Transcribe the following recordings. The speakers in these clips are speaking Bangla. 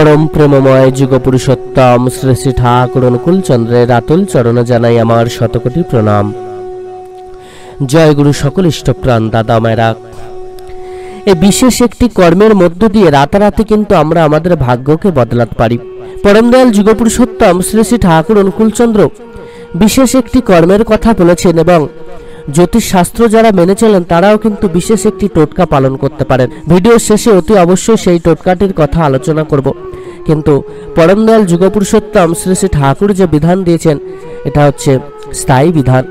परम प्रेममय যুগপুরুষোত্তম শ্রী শ্রী ঠাকুর অনুকূল চন্দ্রের আতুল চরণে জানাই আমার শতকোটি প্রণাম। জয় গুরু সকল ইষ্টপ্রাণ দাদা মায়েরা। এই বিশেষ একটি কর্মের মধ্য দিয়ে রাতারাতি কিন্তু আমরা আমাদের ভাগ্যকে বদলাতে পারি। পরম দয়াল যুগপুরুষোত্তম শ্রী শ্রী ঠাকুর অনুকূল চন্দ্র বিশেষ একটি কর্মের কথা বলেছেন এবং জ্যোতিষ শাস্ত্র যারা মেনে চলেন তারাও কিন্তু বিশেষ একটি টোটকা পালন করতে পারেন। ভিডিও শেষে অতি অবশ্যই সেই টোটকাটির কথা আলোচনা করব, কিন্তু পরম দয়াল যুগপুরুষোত্তম শ্রী শ্রী ঠাকুর যে বিধান দিয়েছেন এটা হচ্ছে স্থায়ী বিধান।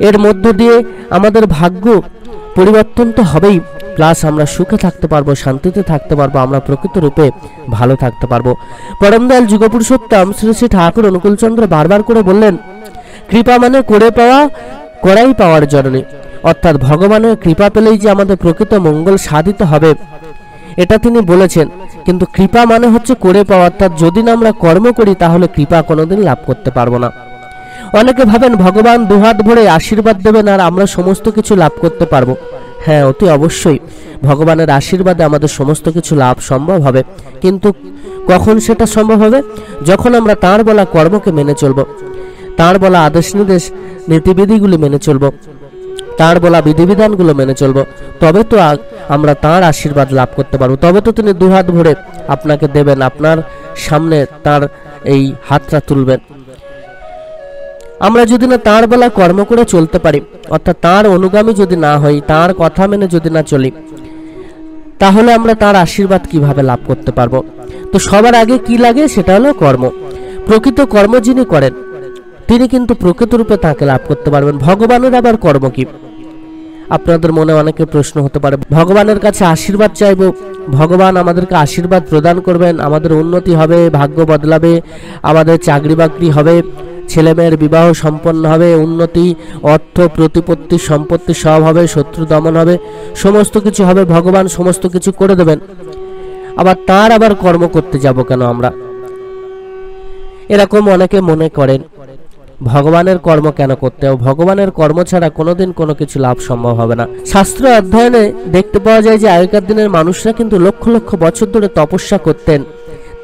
এর মধ্য দিয়ে আমাদের ভাগ্য পরিবর্তন তো হবেই, প্লাস আমরা সুখে থাকতে পারবো, শান্তিতে থাকতে পারবো, আমরা প্রকৃত রূপে ভালো থাকতে পারবো। পরম দয়াল যুগপুরুষোত্তম শ্রী শ্রী ঠাকুর অনুকূল চন্দ্র বারবার করে বললেন, কৃপা মানে করে পাওয়া, করাই পাওয়ার জননী। অর্থাৎ ভগবানের কৃপা পেলেই যে আমাদের প্রকৃত মঙ্গল সাধিত হবে এটা তিনি বলেছেন। কিন্তু কৃপা মানে হচ্ছে করে পাওয়া, অর্থাৎ যদি না আমরা কর্ম করি তাহলে কৃপা কোনোদিন লাভ করতে পারবো না। অনেকে ভাবেন ভগবান দুহাত ভরে আশীর্বাদ দেবেন আর আমরা সমস্ত কিছু লাভ করতে পারবো। হ্যাঁ, অতি অবশ্যই ভগবানের আশীর্বাদে আমাদের সমস্ত কিছু লাভ সম্ভব হবে, কিন্তু কখন সেটা সম্ভব হবে? যখন আমরা তাঁর বলা কর্মকে মেনে চলবো, তাঁর বলা আদেশ নির্দেশ নীতিবিধিগুলি মেনে চলবো, তাঁর বলা বিধিবিধানগুলো মেনে চলবো, তবে তো আমরা তাঁর আশীর্বাদ লাভ করতে পারবো। তবে তো তিনি দুহাত ভরে আপনাকে দেবেন, আপনার সামনে তাঁর এই হাতটা তুলবেন। আমরা যদি না তাঁর বলা কর্ম করে চলতে পারি, অর্থাৎ তাঁর অনুগামী যদি না হই, তাঁর কথা মেনে যদি না চলি, তাহলে আমরা তাঁর আশীর্বাদ কিভাবে লাভ করতে পারবো? তো সবার আগে কি লাগে? সেটা হলো কর্ম। প্রকৃত কর্ম যিনি করেন তিনি কিন্তু প্রকৃত রূপে তাকে লাভ করতে পারবেন। ভগবানের আবার কর্ম কি? আপনাদের মনে অনেকে প্রশ্ন হতে পারে, ভগবানের কাছে আশীর্বাদ চাইব, ভগবান আমাদেরকে আশীর্বাদ প্রদান করবেন, আমাদের উন্নতি হবে, ভাগ্য বদলাবে, আমাদের চাকরি বাকরি হবে, ছেলেমেয়ের বিবাহ সম্পন্ন হবে, উন্নতি, অর্থ, প্রতিপত্তি, সম্পত্তি সব হবে, শত্রু দমন হবে, সমস্ত কিছু হবে, ভগবান সমস্ত কিছু করে দেবেন। আবার তার আবার কর্ম করতে যাব কেন আমরা? এরকম অনেকে মনে করেন। ভগবানের কর্ম কেন করতে হবে? ভগবানের কর্ম ছাড়া কোনোদিন কোনো কিছু লাভ সম্ভব হবে না। শাস্ত্র অধ্যয়নে দেখতে পাওয়া যায় যে আগেকার দিনের মানুষরা কিন্তু লক্ষ লক্ষ বছর ধরে তপস্যা করতেন,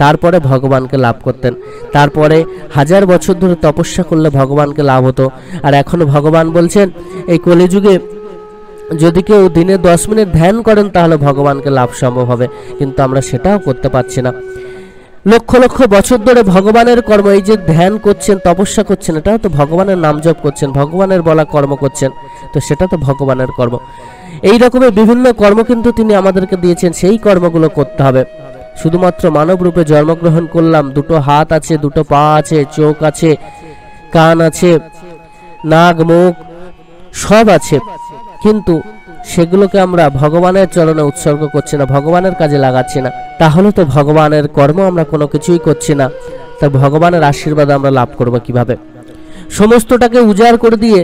তারপরে ভগবানকে লাভ করতেন। তারপরে হাজার বছর ধরে তপস্যা করলে ভগবানকে লাভ হতো। আর এখন ভগবান বলছেন এই কলিযুগে যদি কেউ দিনে 10 মিনিট ধ্যান করেন তাহলে ভগবানকে লাভ সম্ভব হবে, কিন্তু আমরা সেটাও করতে পারছি না। লক্ষ লক্ষ বছর ধরে ভগবানের কর্ম, এই যে ধ্যান করছেন, তপস্যা করছেন, এটাও তো ভগবানের নাম জপ করছেন, ভগবানের বলা কর্ম করছেন, তো সেটা তো ভগবানের কর্ম। এই রকমের বিভিন্ন কর্ম কিন্তু তিনি আমাদেরকে দিয়েছেন, সেই কর্মগুলো করতে হবে। শুধুমাত্র মানব রূপে জন্মগ্রহণ করলাম, দুটো হাত আছে, দুটো পা আছে, চোখ আছে, কান আছে, নাক মুখ সব আছে, কিন্তু সেগুলোকে আমরা ভগবানের চরণে উৎসর্গ করছি না, ভগবানের কাজে লাগাচ্ছি না, তাহলে তো ভগবানের কর্ম আমরা কোনো কিছুই করছি না। তা ভগবানের আশীর্বাদ আমরা লাভ করব কিভাবে? সমস্তটাকে উজাড় করে দিয়ে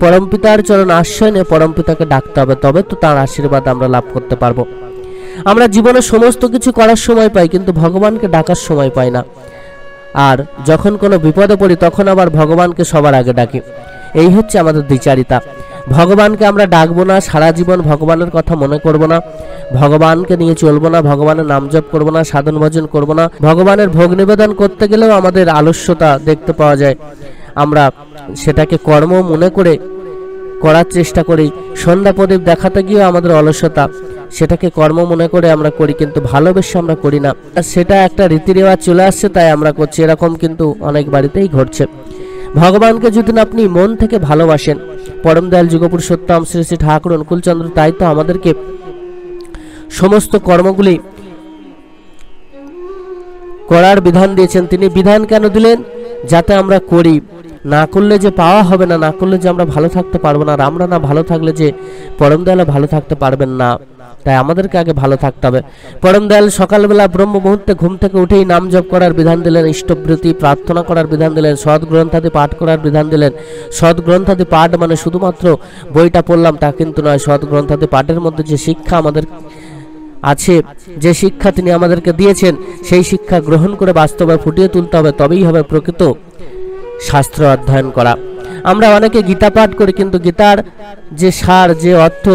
পরমপিতার চরণ আশ্রয় নিয়ে পরমপিতাকে ডাকতে হবে, তবে তো তার আশীর্বাদ আমরা লাভ করতে পারবো। আমরা জীবনে সমস্ত কিছু করার সময় পাই, কিন্তু ভগবানকে ডাকার সময় পাই না। আর যখন কোনো বিপদে পড়ি তখন আবার ভগবানকে সবার আগে ডাকি। এই হচ্ছে আমাদের দ্বিচারিতা। ভগবানকে আমরা ডাকবো না, সারা জীবন ভগবানের কথা মনে করব না, ভগবানকে নিয়ে চলবো না, ভগবানের নাম জপ করবো না, সাধন ভজন করবো না, ভগবানের ভোগ নিবেদন করতে গেলেও আমাদের আলস্যতা দেখতে পাওয়া যায়। আমরা সেটাকে কর্ম মনে করে করার চেষ্টা করি, সন্ধ্যা প্রদীপ দেখাতে গিয়েও আমাদের অলসতা, সেটাকে কর্ম মনে করে আমরা করি, কিন্তু ভালোবেসে আমরা করি না। সেটা একটা রীতি রেওয়াজ চলে আসছে তাই আমরা করছি, এরকম কিন্তু অনেক বাড়িতেই ঘটছে। ভগবানকে যদি আপনি মন থেকে ভালোবাসেন, পরম দয়াল যুগপুরুষোত্তম শ্রী শ্রী ঠাকুর অনুকূল চন্দ্র তাই তো আমাদেরকে সমস্ত কর্মগুলি করার বিধান দিয়েছেন। তিনি বিধান কেন দিলেন? যাতে আমরা করি। না করলে যে পাওয়া হবে না, না করলে যে আমরা ভালো থাকতে পারবো না, আর আমরা না ভালো থাকলে যে পরম দয়াল ভালো থাকতে পারবেন না, তাই আমাদেরকে আগে ভালো থাকতে হবে। পরম দয়াল সকালবেলা ব্রহ্ম মুহূর্তে ঘুম থেকে উঠেই নাম জপ করার বিধান দিলেন, ইষ্টবৃত্তি প্রার্থনা করার বিধান দিলেন, সৎ গ্রন্থাদি পাঠ করার বিধান দিলেন। সৎ গ্রন্থাদি পাঠ মানে শুধুমাত্র বইটা পড়লাম তা কিন্তু নয়, সৎ গ্রন্থাদি পাঠের মধ্যে যে শিক্ষা আমাদের আছে, যে শিক্ষা তিনি আমাদেরকে দিয়েছেন, সেই শিক্ষা গ্রহণ করে বাস্তবে ফুটিয়ে তুলতে হবে, তবেই হবে প্রকৃত শাস্ত্র অধ্যয়ন করা। আমরা অনেকে গীতা পাঠ করি, কিন্তু গীতার যে সার, যে অর্থ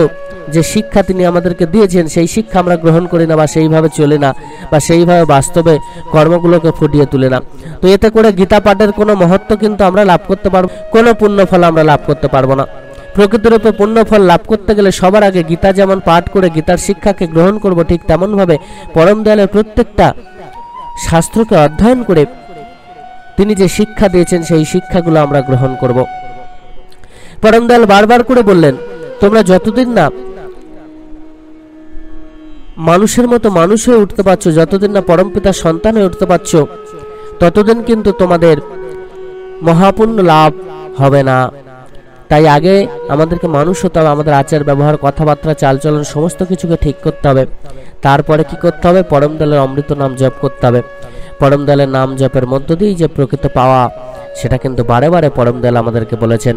যে শিক্ষা তিনি আমাদেরকে দিয়েছেন সেই শিক্ষা আমরা গ্রহণ করি না, বা সেইভাবে চলে না, বা সেইভাবে বাস্তবে কর্মগুলোকে ফুটিয়ে তুলে না। তো এতে করে গীতা পাঠের কোনো মহত্ব কিন্তু আমরা লাভ করতে পারবো, কোনো পুণ্যফল আমরা লাভ করতে পারবো না। প্রকৃতরূপে পুণ্যফল লাভ করতে গেলে সবার আগে গীতা যেমন পাঠ করে গীতার শিক্ষাকে গ্রহণ করব, ঠিক তেমনভাবে পরম দয়ালের প্রত্যেকটা শাস্ত্রকে অধ্যয়ন করে তিনি যে শিক্ষা দিয়েছেন সেই শিক্ষাগুলো আমরা গ্রহণ করব। পরম দয়াল বারবার করে বললেন, তোমরা যতদিন না মানুষের মতো মানুষ হয়ে উঠতে পারছো, যতদিন না পরম পিতার সন্তান হয়ে উঠতে পারছো, ততদিন কিন্তু তোমাদের মহাপুণ্য লাভ হবে না। তাই আগে আমাদেরকে মানুষ হতে হবে, আমাদের আচার ব্যবহার কথাবার্তা চালচলন সমস্ত কিছুকে ঠিক করতে হবে। তারপরে কি করতে হবে? পরম দয়ালের অমৃত নাম জপ করতে হবে। পরম দয়ালের নাম জপের মধ্য দিয়েই যে প্রকৃত পাওয়া, সেটা কিন্তু বারে বারে পরম দয়াল আমাদেরকে বলেছেন।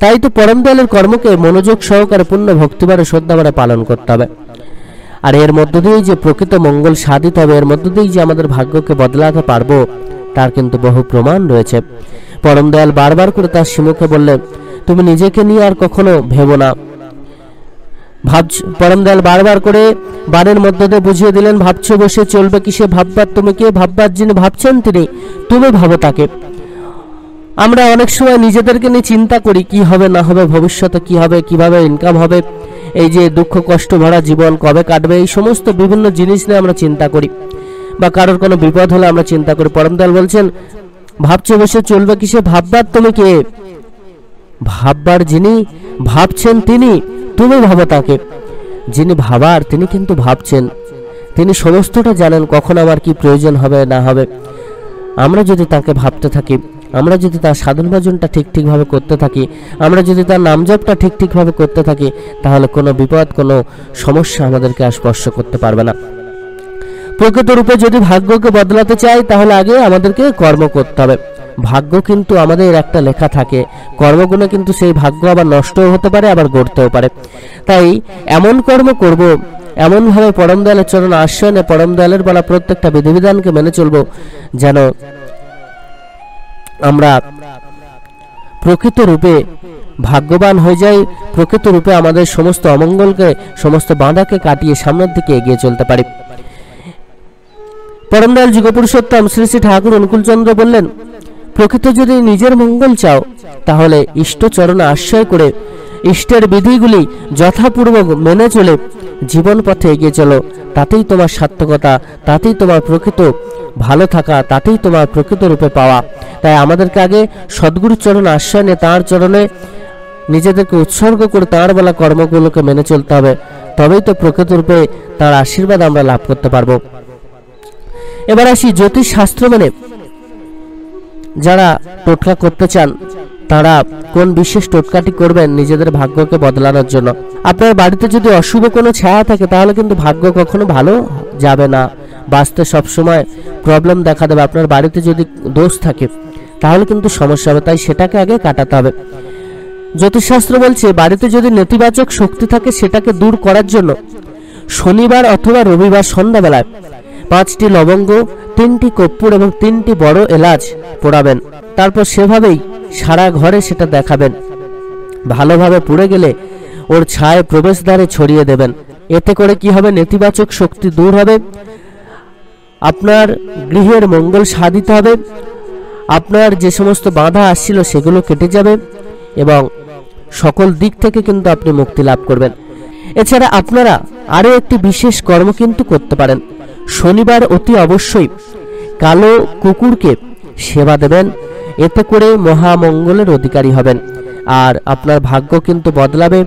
তাই তো পরম দয়ালের কর্মকে মনোযোগ সহকারে পূর্ণ ভক্তিবারে শ্রদ্ধাবারে পালন করতে হবে। আর এর মধ্য দিয়েই যে প্রকৃত মঙ্গল সাধিত হবে, এর মধ্য দিয়েই যে আমাদের ভাগ্যকে বদলাতে পারবো, তার কিন্তু বহু প্রমাণ রয়েছে। পরম দয়াল বারবার করে তার শ্রীমুখে বললেন, তুমি নিজেকে নিয়ে আর কখনো ভেবো না। পরম দয়াল বারবার করে বাণীর মধ্য দিয়ে বুঝিয়ে দিলেন, ভাবছো বসে চলবে কিসে, ভাববার তুমি কে, ভাববার যিনি ভাবছেন তিনি, তুমি ভাবো তাকে। আমরা অনেক সময় নিজেদেরকে নিয়ে চিন্তা করি, কি হবে না হবে, ভবিষ্যতে কি হবে, কিভাবে ইনকাম হবে, এই যে দুঃখ কষ্ট ভরা জীবন কবে কাটবে, এই সমস্ত বিভিন্ন জিনিস নিয়ে আমরা চিন্তা করি, বা কারোর কোনো বিপদ হলে আমরা চিন্তা করি। পরম দয়াল বলছেন, ভাবছো বসে চলবে কিসে, ভাববার তুমি কে, ভাববার যিনি ভাবছেন তিনি, তুমি ভাবো তাকে। যিনি ভাবার তিনি কিন্তু ভাবছেন, তিনি সমস্তটা জানেন কখন আমার কি প্রয়োজন হবে না হবে। আমরা যদি তাকে ভাবতে থাকি, আমরা যদি তার সাধন ভজনটা ঠিকভাবে করতে থাকি, আমরা যদি তার নাম জপটা ঠিকভাবে করতে থাকি, তাহলে কোনো বিপদ কোনো সমস্যা আমাদেরকে আর স্পর্শ করতে পারবে না। প্রকৃত রূপে যদি ভাগ্যকে বদলাতে চাই, তাহলে আগে আমাদেরকে কর্ম করতে হবে। ভাগ্য কিন্তু আমাদের একটা লেখা থাকে, কর্মগুণে কিন্তু সেই ভাগ্য আবার নষ্টও হতে পারে, আবার গড়তেও পারে। তাই এমন কর্ম করব, এমনভাবে পরম দয়ালের চরণ আশ্রয়, পরম দয়ালের বলা প্রত্যেকটা বিধিবিধানকে মেনে চলব, যেন আমরা প্রকৃত রূপে ভাগ্যবান হয়ে যাই, প্রকৃত রূপে আমাদের সমস্ত অমঙ্গলকে, সমস্ত বাধাকে কাটিয়ে সামনের দিকে এগিয়ে চলতে পারি। পরম দয়াল যুগপুরুষোত্তম শ্রী শ্রী ঠাকুর অনুকূলচন্দ্র বললেন, প্রকৃত যদি নিজের মঙ্গল চাও, তাহলে ইষ্ট চরণে আশ্রয় করে ইষ্টের বিধিগুলি যথাপূর্বক মেনে চলে জীবন পথে এগিয়ে চলো। তাতেই তোমার সার্থকতা, তাতেই তোমার প্রকৃত ভালো থাকা, তাতেই তোমার প্রকৃত রূপে পাওয়া। তাই আমাদেরকে আগে সদ্গুরুর চরণে আশ্রয় নিয়ে তাঁর চরণে নিজেদেরকে উৎসর্গ করে তাঁর বলা কর্মগুলোকে মেনে চলতে হবে, তবেই তো প্রকৃত রূপে তাঁর আশীর্বাদ আমরা লাভ করতে পারবো। এবার আসি জ্যোতিষ শাস্ত্র মেনে যারা টোটকা করতে চান, তারা কোন বিশেষ টোটকাটি করবেন নিজেদের ভাগ্যকে বদলানোর জন্য। আপনার বাড়িতে যদি অশুভ কোনো ছায়া থাকে, তাহলে কিন্তু ভাগ্য কখনো ভালো যাবে না, বাঁচতে সবসময় প্রবলেম দেখা দেবে। আপনার বাড়িতে যদি দোষ থাকে, তাহলে কিন্তু সমস্যা হবে, তাই সেটাকে আগে কাটাতে হবে। জ্যোতিষশাস্ত্র বলছে, বাড়িতে যদি নেতিবাচক শক্তি থাকে, সেটাকে দূর করার জন্য শনিবার অথবা রবিবার সন্ধ্যাবেলায় 5টি লবঙ্গ, 3টি কর্পূর এবং 3টি বড় এলাচ পোড়াবেন। তারপর সেভাবেই সারা ঘরে সেটা দেখাবেন। ভালোভাবে পুড়ে গেলে ওর ছায়া প্রবেশদ্বারে ছড়িয়ে দেবেন। এতে করে কি হবে? নেতিবাচক শক্তি দূর হবে, আপনার গৃহের মঙ্গল সাধিত হবে, আপনার যে সমস্ত বাধা আসছিল সেগুলো কেটে যাবে এবং সকল দিক থেকে কিন্তু আপনি মুক্তি লাভ করবেন। এছাড়া আপনারা আরও একটি বিশেষ কর্ম কিন্তু করতে পারেন। শনিবার অতি অবশ্যই কালো কুকুরকে সেবা দেবেন, এতে করে মহামঙ্গলের অধিকারী হবেন আর আপনার ভাগ্য কিন্তু বদলাবে।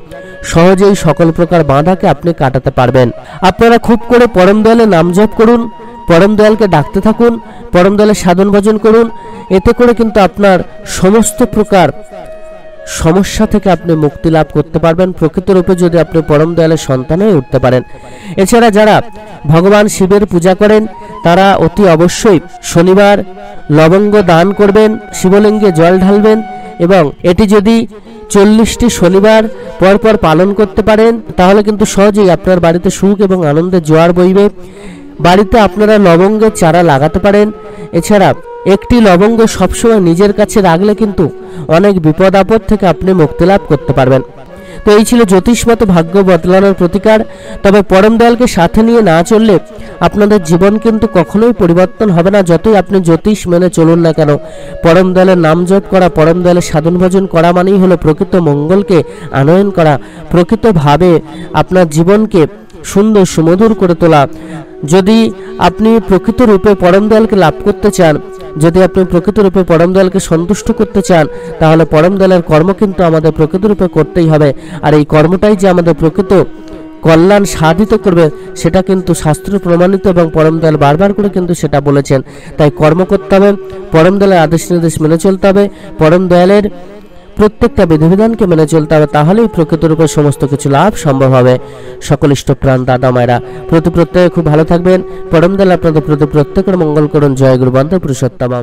সহজেই সকল প্রকার বাধাকে আপনি কাটাতে পারবেন। আপনারা খুব করে পরম দয়ালের নাম জপ করুন, পরম দয়ালকে ডাকতে থাকুন, পরম দয়ালের সাধন ভজন করুন। এতে করে কিন্তু আপনার সমস্ত প্রকার সমস্যা থেকে আপনি মুক্তি লাভ করতে পারবেন, প্রকৃত রূপে যদি আপনি পরম দয়ালের সন্তান হয়ে উঠতে পারেন। এছাড়া যারা ভগবান শিবের পূজা করেন, তারা অতি অবশ্যই শনিবার লবঙ্গ দান করবেন, শিবলিঙ্গে জল ঢালবেন এবং এটি যদি 40টি শনিবার পরপর পালন করতে পারেন, তাহলে কিন্তু সহজেই আপনার বাড়িতে সুখ এবং আনন্দের জোয়ার বইবে। বাড়িতে আপনারা লবঙ্গের চারা লাগাতে পারেন। এছাড়া একটি লবঙ্গ সবসময় নিজের কাছে রাখলে কিন্তু অনেক বিপদ আপদ থেকে আপনি মুক্তি লাভ করতে পারবেন। তো এই ছিল জ্যোতিষমত ভাগ্য বদলানোর প্রতিকার। তবে পরম দয়ালকে সাথে নিয়ে না চললে আপনাদের জীবন কিন্তু কখনোই পরিবর্তন হবে না, যতই আপনি জ্যোতিষ মেনে চলুন না কেন। পরম দয়ালের নাম জপ করা, পরম দয়ালের সাধন ভজন করা মানেই হলো প্রকৃত মঙ্গলকে আনয়ন করা, প্রকৃতভাবে আপনার জীবনকে সুন্দর সুমধুর করে তোলা। যদি আপনি প্রকৃত রূপে পরম দয়ালকে লাভ করতে চান, যদি আপনি প্রকৃত রূপে পরম দয়ালকে সন্তুষ্ট করতে চান, তাহলে পরম দয়ালের কর্ম কিন্তু আমাদের প্রকৃত রূপে করতেই হবে। আর এই কর্মটাই যে আমাদের প্রকৃত কল্যাণ সাধিত করবে সেটা কিন্তু শাস্ত্র প্রমাণিত, এবং পরম দয়াল বারবার করে কিন্তু সেটা বলেছেন। তাই কর্ম করতে হবে, পরম দয়ালের আদেশ নির্দেশ মেনে চলতে হবে, পরম দয়ালের প্রত্যেকটা বিধিবিধানকে মেনে চলতে হবে, তাহলেই প্রকৃত রূপে সমস্ত কিছু লাভ সম্ভব হবে। সকল ইষ্টপ্রাণ দাদা মায়েরা প্রত্যেকে খুব ভালো থাকবেন। পরম দয়াল আপনাদের প্রত্যেকের মঙ্গল করুন। জয় গুরু বন্দে পুরুষোত্তম।